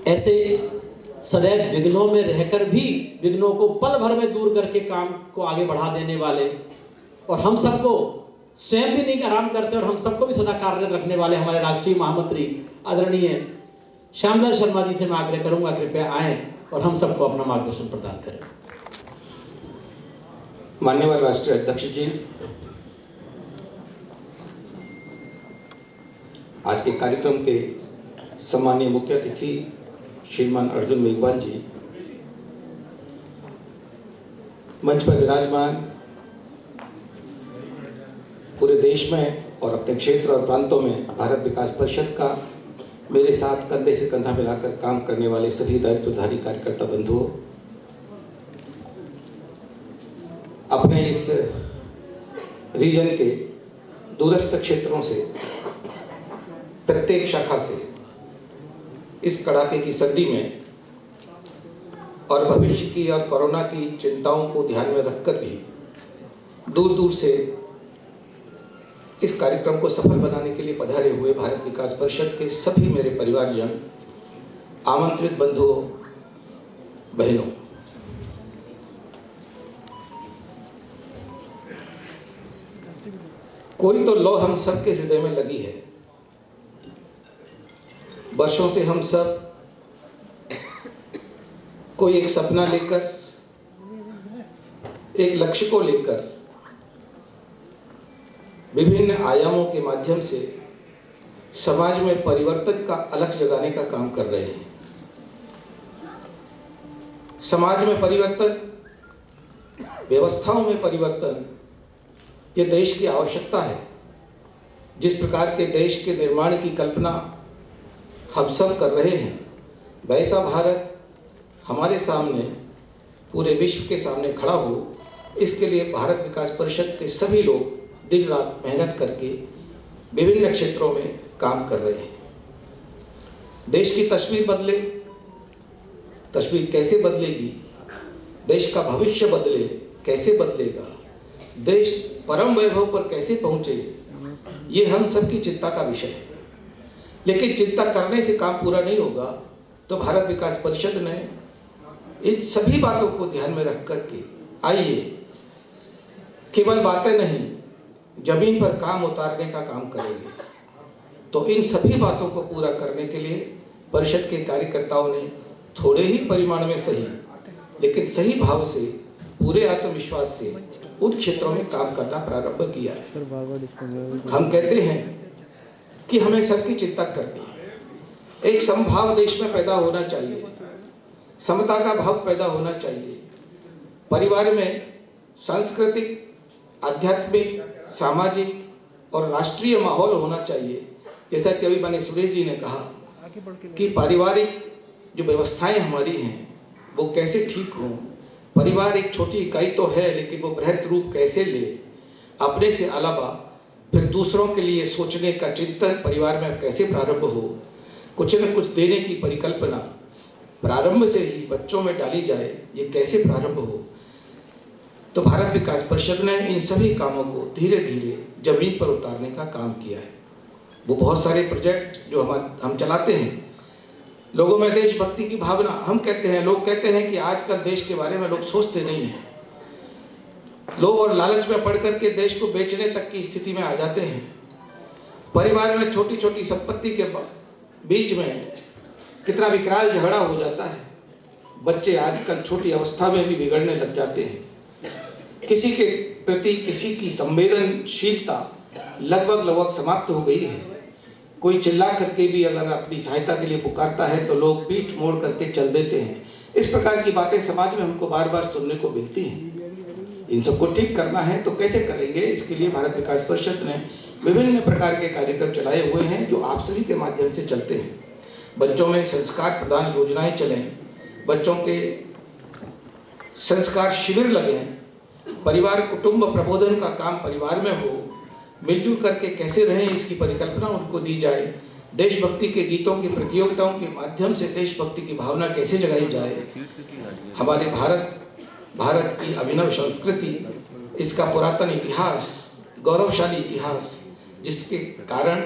ऐसे सदैव विघ्नों में रहकर भी विघ्नों को पल भर में दूर करके काम को आगे बढ़ा देने वाले और हम सबको स्वयं भी नहीं आराम करते और हम सबको भी सदा कार्यरत रखने वाले हमारे राष्ट्रीय महामंत्री आदरणीय श्यामलाल शर्मा जी से मैं आग्रह करूंगा, कृपया आएं और हम सबको अपना मार्गदर्शन प्रदान करें। मान्यवर राष्ट्रीय अध्यक्ष जी, आज के कार्यक्रम के सम्मानीय मुख्य अतिथि श्रीमान अर्जुन मेघवाल जी, मंच पर विराजमान पूरे देश में और अपने क्षेत्र और प्रांतों में भारत विकास परिषद का मेरे साथ कंधे से कंधा मिलाकर काम करने वाले सभी दायित्वधारी कार्यकर्ता बंधुओं, अपने इस रीजन के दूरस्थ क्षेत्रों से प्रत्येक शाखा से इस कड़ाके की सर्दी में और भविष्य की और कोरोना की चिंताओं को ध्यान में रखकर भी दूर दूर से इस कार्यक्रम को सफल बनाने के लिए पधारे हुए भारत विकास परिषद के सभी मेरे परिवारजन, आमंत्रित बंधुओं, बहनों, कोई तो लौ हम सब के हृदय में लगी है। वर्षों से हम सब कोई एक सपना लेकर, एक लक्ष्य को लेकर विभिन्न आयामों के माध्यम से समाज में परिवर्तन का अलख जगाने का काम कर रहे हैं। समाज में परिवर्तन, व्यवस्थाओं में परिवर्तन, ये देश की आवश्यकता है। जिस प्रकार के देश के निर्माण की कल्पना हम सब कर रहे हैं, वैसा भारत हमारे सामने, पूरे विश्व के सामने खड़ा हो, इसके लिए भारत विकास परिषद के सभी लोग दिन रात मेहनत करके विभिन्न क्षेत्रों में काम कर रहे हैं। देश की तस्वीर बदले, तस्वीर कैसे बदलेगी, देश का भविष्य बदले, कैसे बदलेगा, देश परम वैभव पर कैसे पहुंचे, ये हम सबकी चिंता का विषय है। लेकिन चिंता करने से काम पूरा नहीं होगा, तो भारत विकास परिषद ने इन सभी बातों को ध्यान में रख करके आइए केवल बातें नहीं, जमीन पर काम उतारने का काम करेंगे। तो इन सभी बातों को पूरा करने के लिए परिषद के कार्यकर्ताओं ने थोड़े ही परिमाण में सही, लेकिन सही भाव से, पूरे आत्मविश्वास से उन क्षेत्रों में काम करना प्रारंभ किया है। हम कहते हैं कि हमें सबकी चिंता करनी है। एक समभाव देश में पैदा होना चाहिए, समता का भाव पैदा होना चाहिए। परिवार में सांस्कृतिक, आध्यात्मिक, सामाजिक और राष्ट्रीय माहौल होना चाहिए। जैसा कि अभी मैंने सुरेश जी ने कहा कि पारिवारिक जो व्यवस्थाएं हमारी हैं वो कैसे ठीक हों। परिवार एक छोटी इकाई तो है, लेकिन वो बृहद रूप कैसे ले, अपने से अलावा फिर दूसरों के लिए सोचने का चिंतन परिवार में कैसे प्रारंभ हो, कुछ न कुछ देने की परिकल्पना प्रारंभ से ही बच्चों में डाली जाए, ये कैसे प्रारंभ हो। तो भारत विकास परिषद ने इन सभी कामों को धीरे धीरे जमीन पर उतारने का काम किया है। वो बहुत सारे प्रोजेक्ट जो हम चलाते हैं, लोगों में देशभक्ति की भावना, हम कहते हैं, लोग कहते हैं कि आजकल देश के बारे में लोग सोचते नहीं हैं। लोग और लालच में पड़ करके देश को बेचने तक की स्थिति में आ जाते हैं। परिवार में छोटी छोटी संपत्ति के बीच में कितना विकराल झगड़ा हो जाता है। बच्चे आजकल छोटी अवस्था में भी बिगड़ने लग जाते हैं। किसी के प्रति किसी की संवेदनशीलता लगभग समाप्त हो गई है। कोई चिल्ला करके भी अगर अपनी सहायता के लिए पुकारता है तो लोग पीठ मोड़ करके चल देते हैं। इस प्रकार की बातें समाज में हमको बार बार सुनने को मिलती हैं। इन सबको ठीक करना है तो कैसे करेंगे, इसके लिए भारत विकास परिषद ने विभिन्न प्रकार के कार्यक्रम चलाए हुए हैं जो आप सभी के माध्यम से चलते हैं। बच्चों में संस्कार प्रदान योजनाएं चलें, बच्चों के संस्कार शिविर लगें, परिवार कुटुंब प्रबोधन का काम परिवार में हो, मिलजुल करके कैसे रहें इसकी परिकल्पना उनको दी जाए। देशभक्ति के गीतों की प्रतियोगिताओं के माध्यम से देशभक्ति की भावना कैसे जगाई जाए। हमारे भारत की अभिनव संस्कृति, इसका पुरातन इतिहास, गौरवशाली इतिहास, जिसके कारण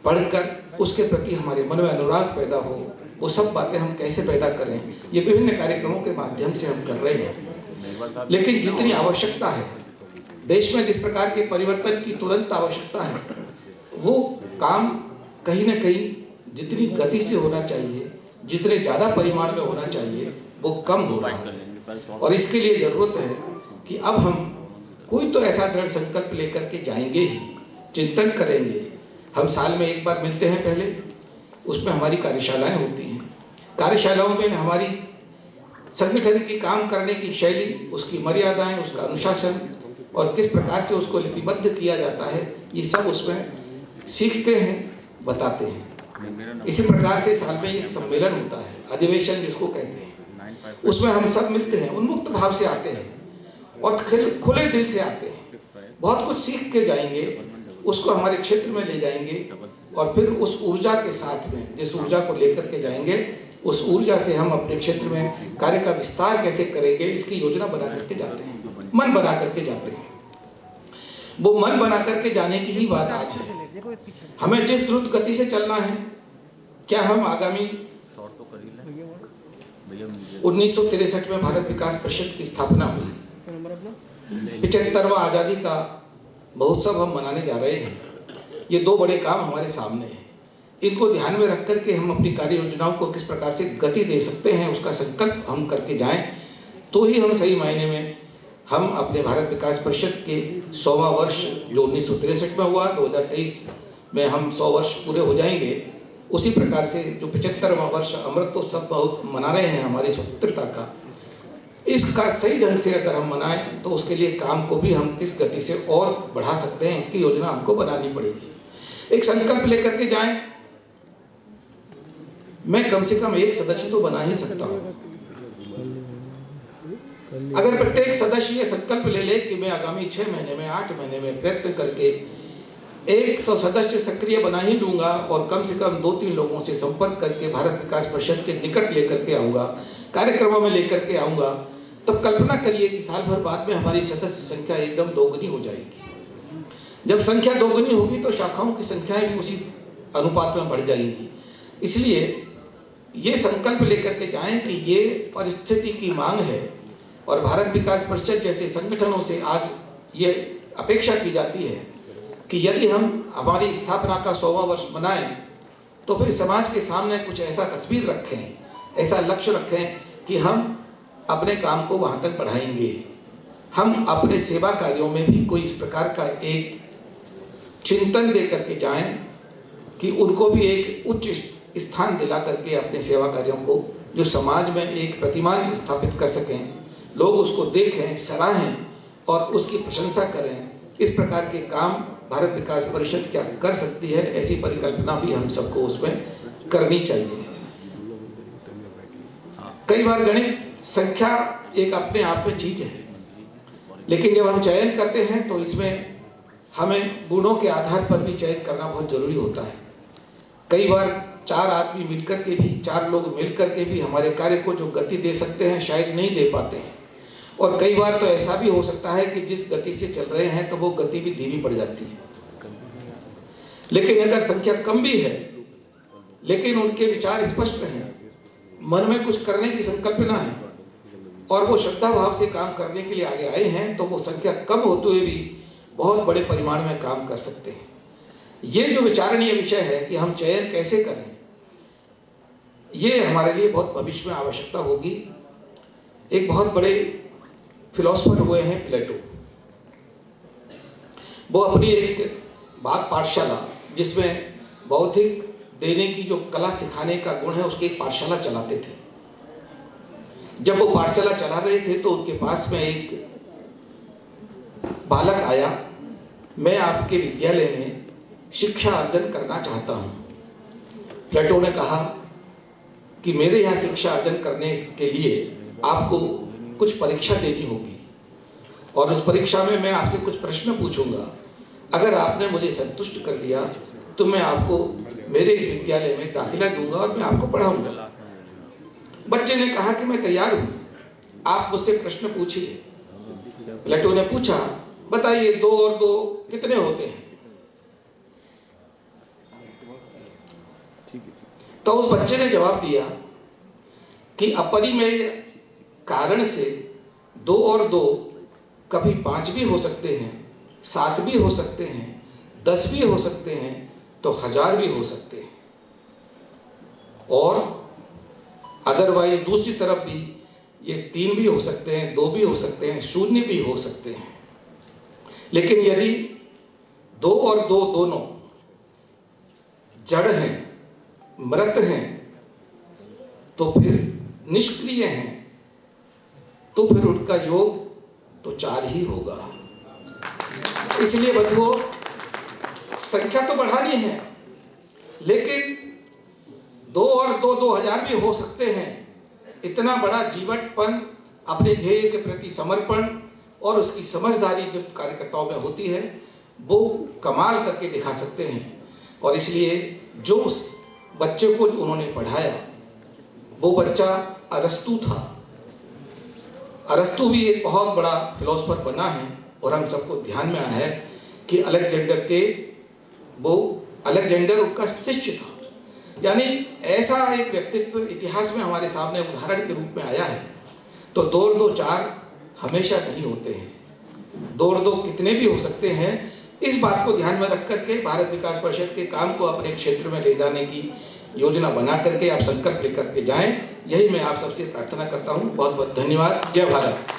पढ़कर उसके प्रति हमारे मन में अनुराग पैदा हो, वो सब बातें हम कैसे पैदा करें, ये विभिन्न कार्यक्रमों के माध्यम से हम कर रहे हैं। लेकिन जितनी आवश्यकता है देश में, जिस प्रकार के परिवर्तन की तुरंत आवश्यकता है, वो काम कहीं ना कहीं जितनी गति से होना चाहिए, जितने ज़्यादा परिमाण में होना चाहिए, वो कम हो रहा है। और इसके लिए ज़रूरत है कि अब हम कोई तो ऐसा दृढ़ संकल्प लेकर के जाएंगे ही, चिंतन करेंगे। हम साल में एक बार मिलते हैं पहले, उसमें हमारी कार्यशालाएं होती हैं। कार्यशालाओं में हमारी संगठन की काम करने की शैली, उसकी मर्यादाएं, उसका अनुशासन और किस प्रकार से उसको लिपिबद्ध किया जाता है, ये सब उसमें सीखते हैं, बताते हैं। इसी प्रकार से साल में एक सम्मेलन होता है, अधिवेशन जिसको कहते हैं, उसमें हम सब मिलते हैं, उन्मुक्त भाव से आते हैं और खुले दिल से आते हैं। बहुत कुछ सीख के जाएंगे, उसको हमारे क्षेत्र में ले जाएंगे और फिर उस ऊर्जा के साथ में, जिस ऊर्जा को लेकर के जाएंगे, उस ऊर्जा से हम अपने क्षेत्र में कार्य का विस्तार कैसे करेंगे, इसकी योजना बना करके जाते हैं, मन बना करके जाते हैं। वो मन बना करके जाने की ही बात आज है। हमें जिस द्रुत गति से चलना है, क्या हम आगामी 1963 में भारत विकास परिषद की स्थापना हुई, 75वां आज़ादी का महोत्सव हम मनाने जा रहे हैं। ये दो बड़े काम हमारे सामने हैं। इनको ध्यान में रख करके हम अपनी कार्य योजनाओं को किस प्रकार से गति दे सकते हैं, उसका संकल्प हम करके जाएं, तो ही हम सही मायने में हम अपने भारत विकास परिषद के 100वां वर्ष जो 1963 में हुआ, 2023 में हम 100 वर्ष पूरे हो जाएंगे। उसी प्रकार से जो 75वां वर्ष अमृतोत्सव बहुत मना रहे हैं हमारी स्वतंत्रता का, इसका सही ढंग से अगर हम मनाएं तो उसके लिए काम को भी हम किस गति से और बढ़ा सकते हैं, इसकी योजना हमको बनानी पड़ेगी। एक संकल्प लेकर के जाएं। मैं कम से कम एक सदस्य तो बना ही सकता हूं। अगर प्रत्येक सदस्य ये संकल्प ले ले कि मैं आगामी 6 महीने में, 8 महीने में प्रयत्न करके एक तो सदस्य सक्रिय बना ही लूंगा और कम से कम 2-3 लोगों से संपर्क करके भारत विकास परिषद के निकट लेकर के आऊँगा, कार्यक्रमों में लेकर के आऊँगा, तब कल्पना करिए कि साल भर बाद में हमारी सदस्य संख्या एकदम दोगुनी हो जाएगी। जब संख्या दोगुनी होगी तो शाखाओं की संख्याएं भी उसी अनुपात में बढ़ जाएंगी। इसलिए ये संकल्प लेकर के जाएं कि ये परिस्थिति की मांग है और भारत विकास परिषद जैसे संगठनों से आज ये अपेक्षा की जाती है कि यदि हम हमारी स्थापना का 100वां वर्ष मनाएं तो फिर समाज के सामने कुछ ऐसा तस्वीर रखें, ऐसा लक्ष्य रखें कि हम अपने काम को वहाँ तक बढ़ाएंगे। हम अपने सेवा कार्यों में भी कोई इस प्रकार का एक चिंतन दे करके जाएं कि उनको भी एक उच्च स्थान दिला करके अपने सेवा कार्यों को जो समाज में एक प्रतिमान स्थापित कर सकें, लोग उसको देखें, सराहें और उसकी प्रशंसा करें। इस प्रकार के काम भारत विकास परिषद क्या कर सकती है, ऐसी परिकल्पना भी हम सबको उसमें करनी चाहिए। कई बार गणित संख्या एक अपने आप में चीज है, लेकिन जब हम चयन करते हैं तो इसमें हमें गुणों के आधार पर भी चयन करना बहुत जरूरी होता है। कई बार 4 आदमी मिलकर के भी, 4 लोग मिलकर के भी हमारे कार्य को जो गति दे सकते हैं शायद नहीं दे पाते हैं। और कई बार तो ऐसा भी हो सकता है कि जिस गति से चल रहे हैं तो वो गति भी धीमी पड़ जाती है। लेकिन अगर संख्या कम भी है लेकिन उनके विचार स्पष्ट हैं, मन में कुछ करने की संकल्पना है और वो श्रद्धा भाव से काम करने के लिए आगे आए हैं, तो वो संख्या कम होते हुए भी बहुत बड़े परिमाण में काम कर सकते हैं। ये जो विचारणीय विषय है कि हम चयन कैसे करें, ये हमारे लिए बहुत भविष्य में आवश्यकता होगी। एक बहुत बड़े फिलोसफर हुए हैं प्लेटो। वो अपनी एक बात पाठशाला, जिसमें बौद्धिक देने की जो कला सिखाने का गुण है, उसकी एक पाठशाला चलाते थे। जब वो पाठशाला चला रहे थे तो उनके पास में एक बालक आया, मैं आपके विद्यालय में शिक्षा अर्जन करना चाहता हूँ। प्लेटो ने कहा कि मेरे यहाँ शिक्षा अर्जन करने के लिए आपको कुछ परीक्षा देनी होगी और उस परीक्षा में मैं आपसे कुछ प्रश्न पूछूंगा। अगर आपने मुझे संतुष्ट कर दिया तो मैं आपको मेरे इस विद्यालय में दाखिला दूंगा और मैं आपको पढ़ाऊंगा। बच्चे ने कहा कि मैं तैयार हूँ, आप मुझसे प्रश्न पूछिए। प्लेटो ने पूछा, बताइए 2 और 2 कितने होते हैं? तो उस बच्चे ने जवाब दिया कि अपरिमेय कारण से 2 और 2 कभी 5 भी हो सकते हैं, 7 भी हो सकते हैं, 10 भी हो सकते हैं, तो 1000 भी हो सकते हैं। और अदरवाइज दूसरी तरफ भी ये 3 भी हो सकते हैं, 2 भी हो सकते हैं, 0 भी हो सकते हैं। लेकिन यदि 2 और 2 दोनों जड़ हैं, मृत हैं, तो फिर निष्क्रिय हैं, तो फिर उनका योग तो 4 ही होगा। इसलिए बंधुओं, संख्या तो बढ़ानी है, लेकिन 2 और 2 2000 भी हो सकते हैं। इतना बड़ा जीवटपन, अपने ध्येय के प्रति समर्पण और उसकी समझदारी जब कार्यकर्ताओं में होती है, वो कमाल करके दिखा सकते हैं। और इसलिए जो उस बच्चे को जो उन्होंने पढ़ाया, वो बच्चा अरस्तु था। अरस्तु भी एक बहुत बड़ा फिलोसफर बना है, और हम सबको ध्यान में आया है कि अलेक्जेंडर उनका शिष्य था। यानी ऐसा एक व्यक्तित्व इतिहास में हमारे सामने उदाहरण के रूप में आया है। तो 2 और 2 4 हमेशा नहीं होते हैं, 2 और 2 कितने भी हो सकते हैं। इस बात को ध्यान में रख करके भारत विकास परिषद के काम को अपने क्षेत्र में ले जाने की योजना बना करके आप संकल्प लेकर के जाएं। यही मैं आप सबसे प्रार्थना करता हूं। बहुत बहुत धन्यवाद। जय भारत।